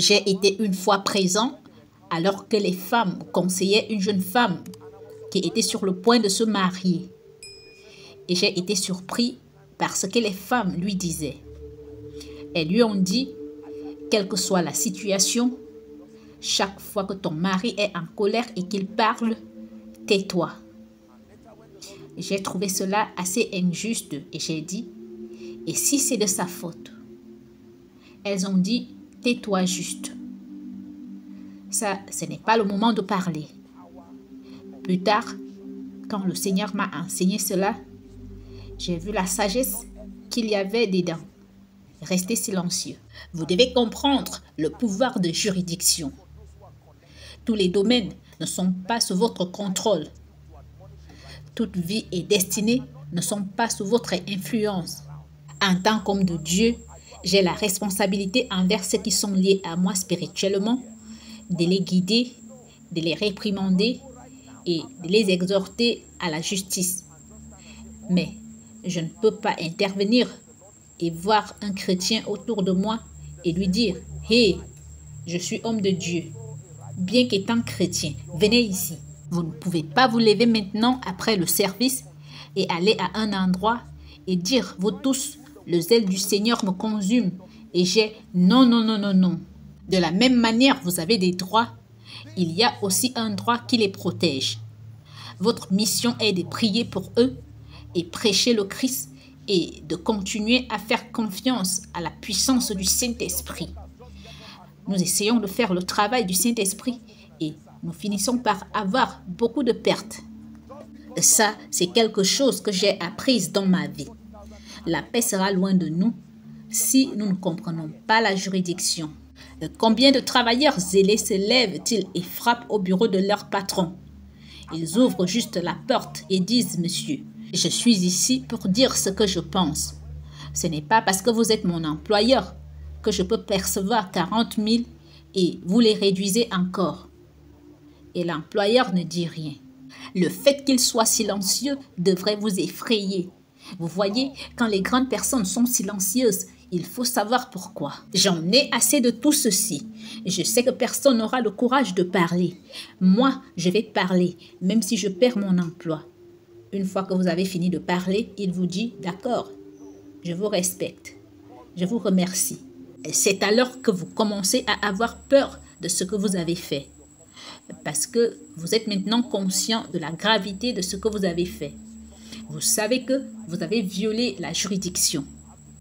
J'ai été une fois présent alors que les femmes conseillaient une jeune femme qui était sur le point de se marier. Et j'ai été surpris par ce que les femmes lui disaient. Elles lui ont dit, quelle que soit la situation, chaque fois que ton mari est en colère et qu'il parle, tais-toi. J'ai trouvé cela assez injuste et j'ai dit, et si c'est de sa faute? Elles ont dit, tais-toi juste. Ça, ce n'est pas le moment de parler. Plus tard, quand le Seigneur m'a enseigné cela, j'ai vu la sagesse qu'il y avait dedans. Restez silencieux. Vous devez comprendre le pouvoir de juridiction. Tous les domaines ne sont pas sous votre contrôle. Toute vie et destinée ne sont pas sous votre influence. En tant qu'homme de Dieu, j'ai la responsabilité envers ceux qui sont liés à moi spirituellement, de les guider, de les réprimander et de les exhorter à la justice. Mais je ne peux pas intervenir et voir un chrétien autour de moi et lui dire « Hé, je suis homme de Dieu, bien qu'étant chrétien, venez ici. » Vous ne pouvez pas vous lever maintenant après le service et aller à un endroit et dire « Vous tous, le zèle du Seigneur me consume et j'ai... » Non, non, non, non, non. De la même manière, vous avez des droits. Il y a aussi un droit qui les protège. Votre mission est de prier pour eux et prêcher le Christ et de continuer à faire confiance à la puissance du Saint-Esprit. Nous essayons de faire le travail du Saint-Esprit et nous finissons par avoir beaucoup de pertes. Ça, c'est quelque chose que j'ai appris dans ma vie. La paix sera loin de nous si nous ne comprenons pas la juridiction. Combien de travailleurs zélés se lèvent-ils et frappent au bureau de leur patron? Ils ouvrent juste la porte et disent « Monsieur, je suis ici pour dire ce que je pense. Ce n'est pas parce que vous êtes mon employeur que je peux percevoir 40 000 et vous les réduisez encore. » Et l'employeur ne dit rien. Le fait qu'il soit silencieux devrait vous effrayer. Vous voyez, quand les grandes personnes sont silencieuses, il faut savoir pourquoi. J'en ai assez de tout ceci. Je sais que personne n'aura le courage de parler. Moi, je vais parler, même si je perds mon emploi. Une fois que vous avez fini de parler, il vous dit « D'accord, je vous respecte. Je vous remercie. » C'est alors que vous commencez à avoir peur de ce que vous avez fait. Parce que vous êtes maintenant conscient de la gravité de ce que vous avez fait. Vous savez que vous avez violé la juridiction.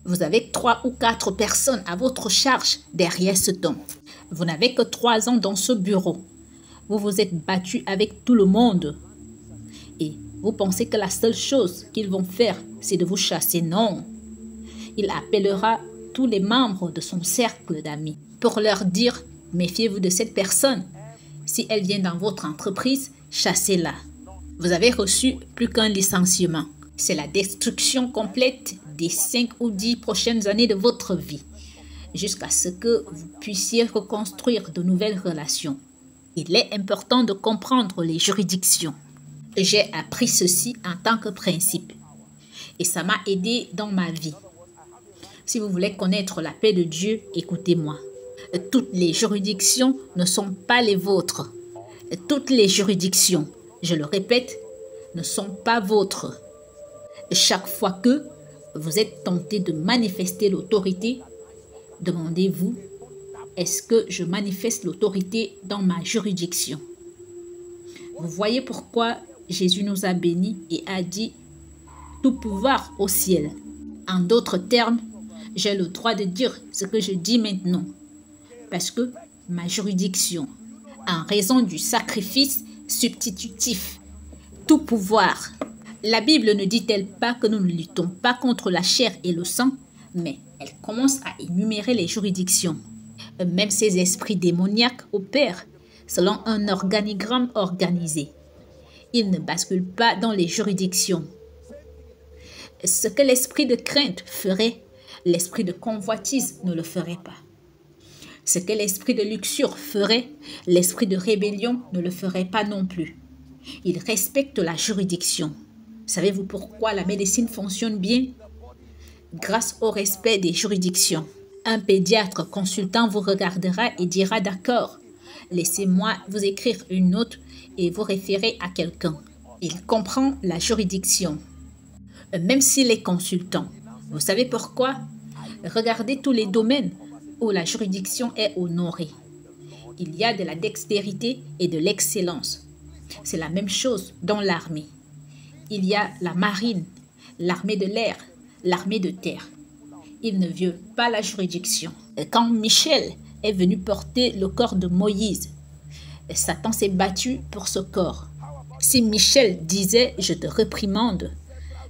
Vous avez 3 ou 4 personnes à votre charge derrière ce don. Vous n'avez que 3 ans dans ce bureau. Vous vous êtes battu avec tout le monde. Et vous pensez que la seule chose qu'ils vont faire, c'est de vous chasser. Non. Il appellera tous les membres de son cercle d'amis pour leur dire « Méfiez-vous de cette personne. Si elle vient dans votre entreprise, chassez-la. » Vous avez reçu plus qu'un licenciement. C'est la destruction complète des 5 ou 10 prochaines années de votre vie, jusqu'à ce que vous puissiez reconstruire de nouvelles relations. Il est important de comprendre les juridictions. J'ai appris ceci en tant que principe et ça m'a aidé dans ma vie. Si vous voulez connaître la paix de Dieu, écoutez-moi. Toutes les juridictions ne sont pas les vôtres. Toutes les juridictions, je le répète, ne sont pas vôtres. Chaque fois que vous êtes tenté de manifester l'autorité, demandez-vous, est-ce que je manifeste l'autorité dans ma juridiction? Vous voyez pourquoi Jésus nous a bénis et a dit tout pouvoir au ciel. En d'autres termes, j'ai le droit de dire ce que je dis maintenant. Parce que ma juridiction, en raison du sacrifice substitutif, tout pouvoir. La Bible ne dit-elle pas que nous ne luttons pas contre la chair et le sang, mais elle commence à énumérer les juridictions. Même ces esprits démoniaques opèrent selon un organigramme organisé. Ils ne basculent pas dans les juridictions. Ce que l'esprit de crainte ferait, l'esprit de convoitise ne le ferait pas. Ce que l'esprit de luxure ferait, l'esprit de rébellion ne le ferait pas non plus. Il respecte la juridiction. Savez-vous pourquoi la médecine fonctionne bien? Grâce au respect des juridictions. Un pédiatre consultant vous regardera et dira d'accord, laissez-moi vous écrire une note et vous référer à quelqu'un. Il comprend la juridiction. Même s'il est consultant, vous savez pourquoi? Regardez tous les domaines où la juridiction est honorée. Il y a de la dextérité et de l'excellence. C'est la même chose dans l'armée. Il y a la marine, l'armée de l'air, l'armée de terre. Il ne viole pas la juridiction. Quand Michel est venu porter le corps de Moïse, Satan s'est battu pour ce corps. Si Michel disait « je te réprimande »,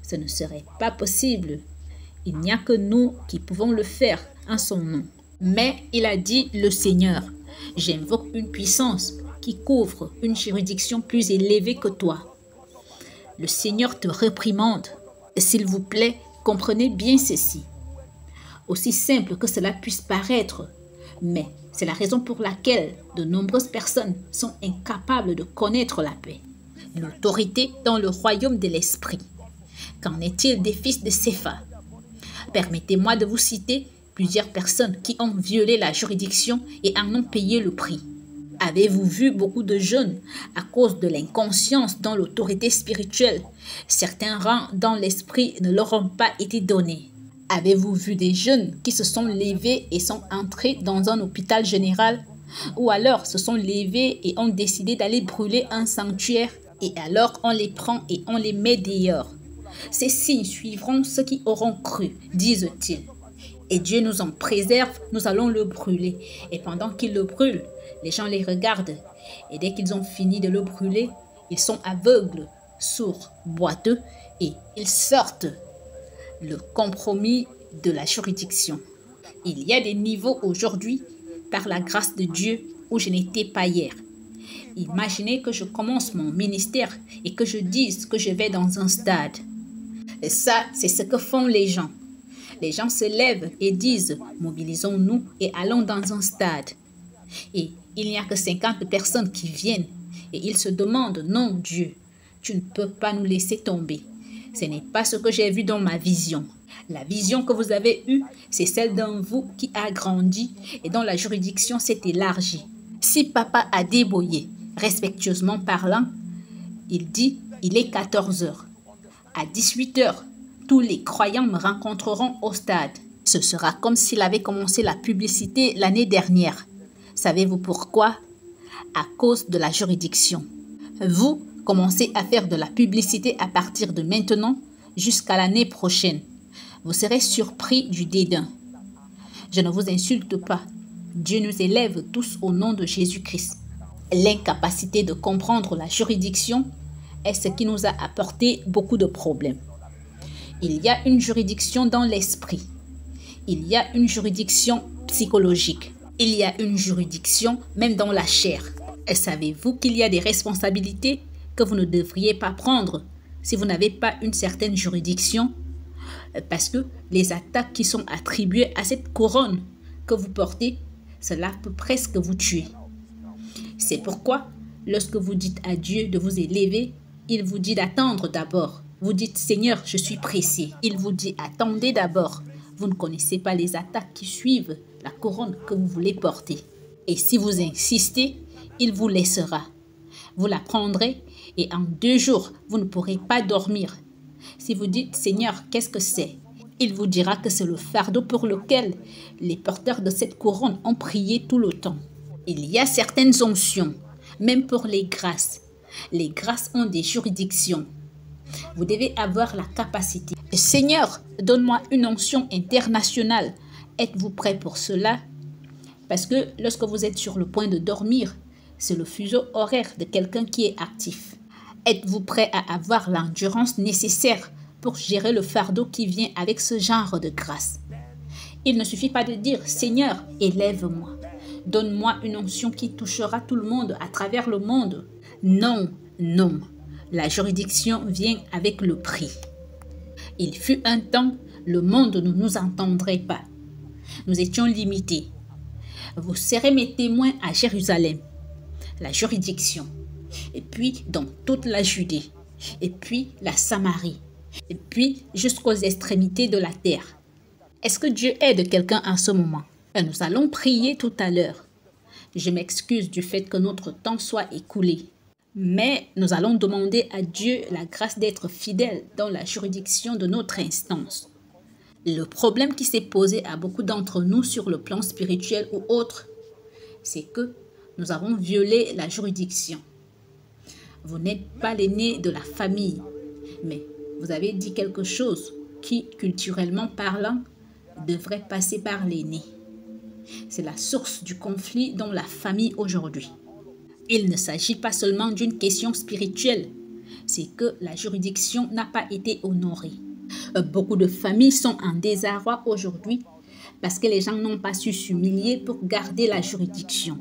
ce ne serait pas possible. Il n'y a que nous qui pouvons le faire en son nom. Mais il a dit le Seigneur, j'invoque une puissance qui couvre une juridiction plus élevée que toi. Le Seigneur te réprimande. S'il vous plaît, comprenez bien ceci. Aussi simple que cela puisse paraître, mais c'est la raison pour laquelle de nombreuses personnes sont incapables de connaître la paix. L'autorité dans le royaume de l'esprit. Qu'en est-il des fils de Cépha? Permettez-moi de vous citer plusieurs personnes qui ont violé la juridiction et en ont payé le prix. Avez-vous vu beaucoup de jeunes, à cause de l'inconscience dans l'autorité spirituelle, certains rangs dans l'esprit ne leur ont pas été donnés? Avez-vous vu des jeunes qui se sont levés et sont entrés dans un hôpital général? Ou alors se sont levés et ont décidé d'aller brûler un sanctuaire et alors on les prend et on les met dehors. Ces signes suivront ceux qui auront cru, disent-ils. Et Dieu nous en préserve, nous allons le brûler. Et pendant qu'ils le brûlent, les gens les regardent. Et dès qu'ils ont fini de le brûler, ils sont aveugles, sourds, boiteux et ils sortent. Le compromis de la juridiction. Il y a des niveaux aujourd'hui, par la grâce de Dieu, où je n'étais pas hier. Imaginez que je commence mon ministère et que je dise que je vais dans un stade. Et ça, c'est ce que font les gens. Les gens se lèvent et disent « mobilisons-nous et allons dans un stade ». Et il n'y a que 50 personnes qui viennent et ils se demandent « non Dieu, tu ne peux pas nous laisser tomber ». Ce n'est pas ce que j'ai vu dans ma vision. La vision que vous avez eue, c'est celle d'un vous qui a grandi et dont la juridiction s'est élargie. Si papa a déboyé, respectueusement parlant, il dit « il est 14 heures ». À 18 heures, tous les croyants me rencontreront au stade. Ce sera comme s'il avait commencé la publicité l'année dernière. Savez-vous pourquoi? À cause de la juridiction. Vous, commencez à faire de la publicité à partir de maintenant jusqu'à l'année prochaine. Vous serez surpris du dédain. Je ne vous insulte pas. Dieu nous élève tous au nom de Jésus-Christ. L'incapacité de comprendre la juridiction est ce qui nous a apporté beaucoup de problèmes. Il y a une juridiction dans l'esprit. Il y a une juridiction psychologique. Il y a une juridiction même dans la chair. Et savez-vous qu'il y a des responsabilités que vous ne devriez pas prendre si vous n'avez pas une certaine juridiction? Parce que les attaques qui sont attribuées à cette couronne que vous portez, cela peut presque vous tuer. C'est pourquoi, lorsque vous dites à Dieu de vous élever, il vous dit d'attendre d'abord. Vous dites, Seigneur, je suis pressé. Il vous dit, attendez d'abord. Vous ne connaissez pas les attaques qui suivent la couronne que vous voulez porter. Et si vous insistez, il vous laissera. Vous la prendrez et en 2 jours, vous ne pourrez pas dormir. Si vous dites, Seigneur, qu'est-ce que c'est? Il vous dira que c'est le fardeau pour lequel les porteurs de cette couronne ont prié tout le temps. Il y a certaines onctions, même pour les grâces. Les grâces ont des juridictions. Vous devez avoir la capacité. Seigneur, donne-moi une onction internationale. Êtes-vous prêt pour cela? Parce que lorsque vous êtes sur le point de dormir, c'est le fuseau horaire de quelqu'un qui est actif. Êtes-vous prêt à avoir l'endurance nécessaire pour gérer le fardeau qui vient avec ce genre de grâce? Il ne suffit pas de dire « Seigneur, élève-moi. Donne-moi une onction qui touchera tout le monde à travers le monde. » Non, non. La juridiction vient avec le prix. Il fut un temps, le monde ne nous entendrait pas. Nous étions limités. Vous serez mes témoins à Jérusalem, la juridiction, et puis dans toute la Judée, et puis la Samarie, et puis jusqu'aux extrémités de la terre. Est-ce que Dieu aide quelqu'un en ce moment? Nous allons prier tout à l'heure. Je m'excuse du fait que notre temps soit écoulé. Mais nous allons demander à Dieu la grâce d'être fidèle dans la juridiction de notre instance. Le problème qui s'est posé à beaucoup d'entre nous sur le plan spirituel ou autre, c'est que nous avons violé la juridiction. Vous n'êtes pas l'aîné de la famille, mais vous avez dit quelque chose qui, culturellement parlant, devrait passer par l'aîné. C'est la source du conflit dans la famille aujourd'hui. Il ne s'agit pas seulement d'une question spirituelle, c'est que la juridiction n'a pas été honorée. Beaucoup de familles sont en désarroi aujourd'hui parce que les gens n'ont pas su s'humilier pour garder la juridiction.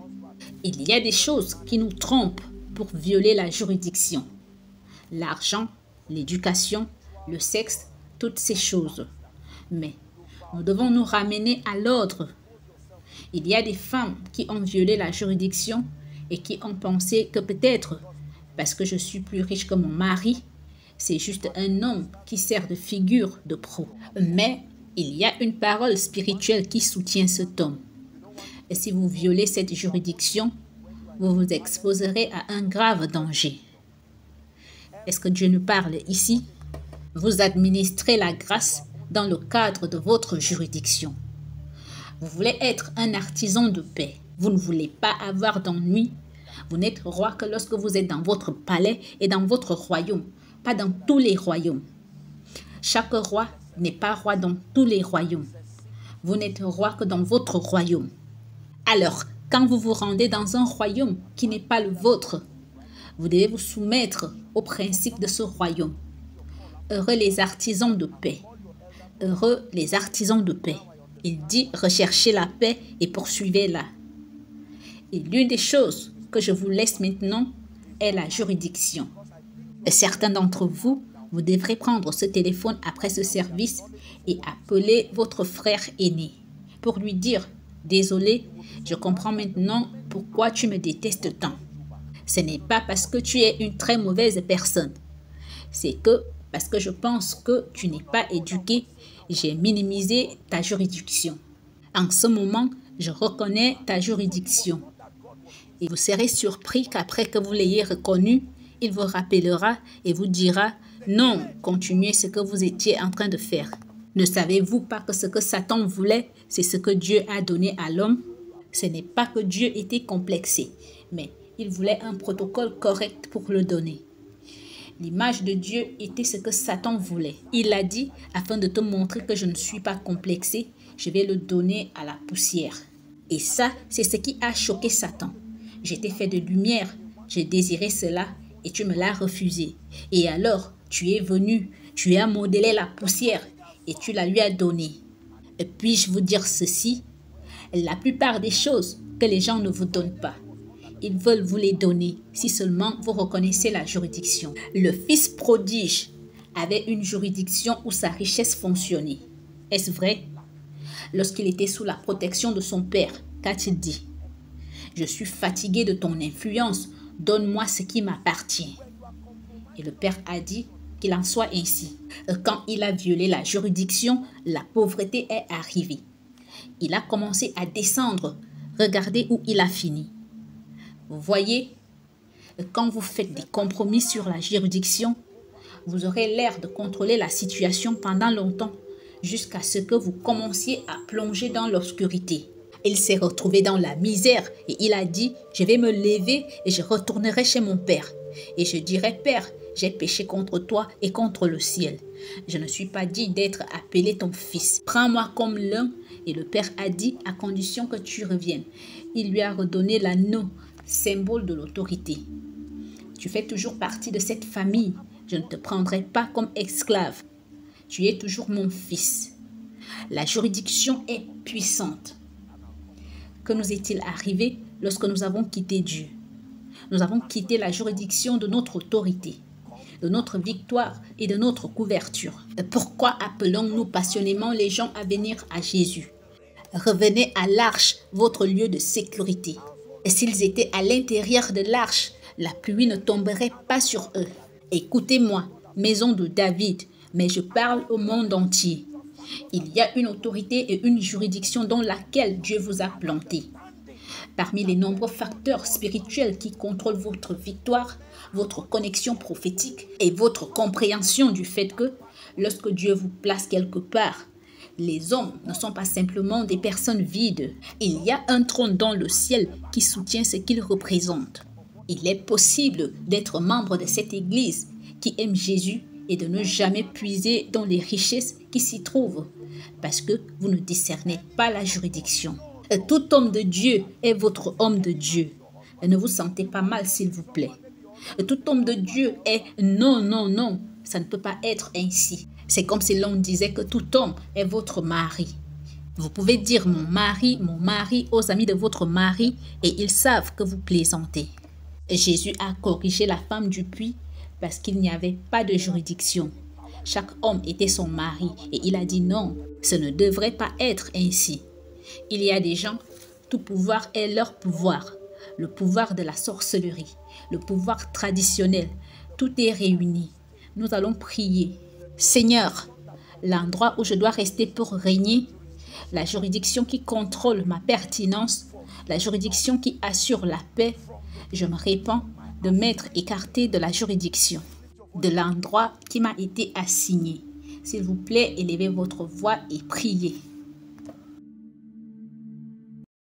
Il y a des choses qui nous trompent pour violer la juridiction. L'argent, l'éducation, le sexe, toutes ces choses. Mais nous devons nous ramener à l'ordre. Il y a des femmes qui ont violé la juridiction et qui ont pensé que peut-être, parce que je suis plus riche que mon mari, c'est juste un homme qui sert de figure de proue. Mais il y a une parole spirituelle qui soutient cet homme. Et si vous violez cette juridiction, vous vous exposerez à un grave danger. Est-ce que Dieu nous parle ici? Vous administrez la grâce dans le cadre de votre juridiction. Vous voulez être un artisan de paix. Vous ne voulez pas avoir d'ennui. Vous n'êtes roi que lorsque vous êtes dans votre palais et dans votre royaume, pas dans tous les royaumes. Chaque roi n'est pas roi dans tous les royaumes. Vous n'êtes roi que dans votre royaume. Alors, quand vous vous rendez dans un royaume qui n'est pas le vôtre, vous devez vous soumettre aux principes de ce royaume. Heureux les artisans de paix. Heureux les artisans de paix. Il dit, recherchez la paix et poursuivez-la. Et l'une des choses que je vous laisse maintenant est la juridiction. Et certains d'entre vous, vous devrez prendre ce téléphone après ce service et appeler votre frère aîné pour lui dire « Désolé, je comprends maintenant pourquoi tu me détestes tant. Ce n'est pas parce que tu es une très mauvaise personne. C'est que parce que je pense que tu n'es pas éduqué, j'ai minimisé ta juridiction. En ce moment, je reconnais ta juridiction. Et vous serez surpris qu'après que vous l'ayez reconnu, il vous rappellera et vous dira « Non, continuez ce que vous étiez en train de faire. Ne savez-vous pas que ce que Satan voulait, c'est ce que Dieu a donné à l'homme? Ce n'est pas que Dieu était complexé, mais il voulait un protocole correct pour le donner. L'image de Dieu était ce que Satan voulait. Il a dit, afin de te montrer que je ne suis pas complexé, je vais le donner à la poussière. Et ça, c'est ce qui a choqué Satan. J'étais fait de lumière, j'ai désiré cela et tu me l'as refusé. Et alors, tu es venu, tu as modelé la poussière et tu la lui as donnée. Et puis-je vous dire ceci? La plupart des choses que les gens ne vous donnent pas, ils veulent vous les donner si seulement vous reconnaissez la juridiction. Le fils prodige avait une juridiction où sa richesse fonctionnait. Est-ce vrai? Lorsqu'il était sous la protection de son père, qu'a-t-il dit? Je suis fatigué de ton influence, donne-moi ce qui m'appartient. Et le père a dit qu'il en soit ainsi. Quand il a violé la juridiction, la pauvreté est arrivée. Il a commencé à descendre. Regardez où il a fini. Vous voyez, quand vous faites des compromis sur la juridiction, vous aurez l'air de contrôler la situation pendant longtemps, jusqu'à ce que vous commenciez à plonger dans l'obscurité. Il s'est retrouvé dans la misère et il a dit « Je vais me lever et je retournerai chez mon père. Et je dirai « Père, j'ai péché contre toi et contre le ciel. Je ne suis pas digne d'être appelé ton fils. Prends-moi comme l'un. » Et le père a dit « À condition que tu reviennes. » Il lui a redonné l'anneau, symbole de l'autorité. Tu fais toujours partie de cette famille. Je ne te prendrai pas comme esclave. Tu es toujours mon fils. La juridiction est puissante. Que nous est-il arrivé lorsque nous avons quitté Dieu? Nous avons quitté la juridiction de notre autorité, de notre victoire et de notre couverture. Pourquoi appelons-nous passionnément les gens à venir à Jésus? Revenez à l'arche, votre lieu de sécurité. Et s'ils étaient à l'intérieur de l'arche, la pluie ne tomberait pas sur eux. Écoutez-moi, maison de David, mais je parle au monde entier. Il y a une autorité et une juridiction dans laquelle Dieu vous a planté. Parmi les nombreux facteurs spirituels qui contrôlent votre victoire, votre connexion prophétique et votre compréhension du fait que lorsque Dieu vous place quelque part, les hommes ne sont pas simplement des personnes vides. Il y a un trône dans le ciel qui soutient ce qu'il représente. Il est possible d'être membre de cette église qui aime Jésus et de ne jamais puiser dans les richesses qui s'y trouvent parce que vous ne discernez pas la juridiction. Tout homme de Dieu est votre homme de Dieu. Ne vous sentez pas mal, s'il vous plaît. Tout homme de Dieu est non, non, non. Ça ne peut pas être ainsi. C'est comme si l'on disait que tout homme est votre mari. Vous pouvez dire mon mari aux amis de votre mari et ils savent que vous plaisantez. Jésus a corrigé la femme du puits parce qu'il n'y avait pas de juridiction. Chaque homme était son mari et il a dit non, ce ne devrait pas être ainsi. Il y a des gens, tout pouvoir est leur pouvoir. Le pouvoir de la sorcellerie, le pouvoir traditionnel, tout est réuni. Nous allons prier. Seigneur, l'endroit où je dois rester pour régner, la juridiction qui contrôle ma pertinence, la juridiction qui assure la paix, je me répands de m'être écarté de la juridiction, de l'endroit qui m'a été assigné. S'il vous plaît, élevez votre voix et priez.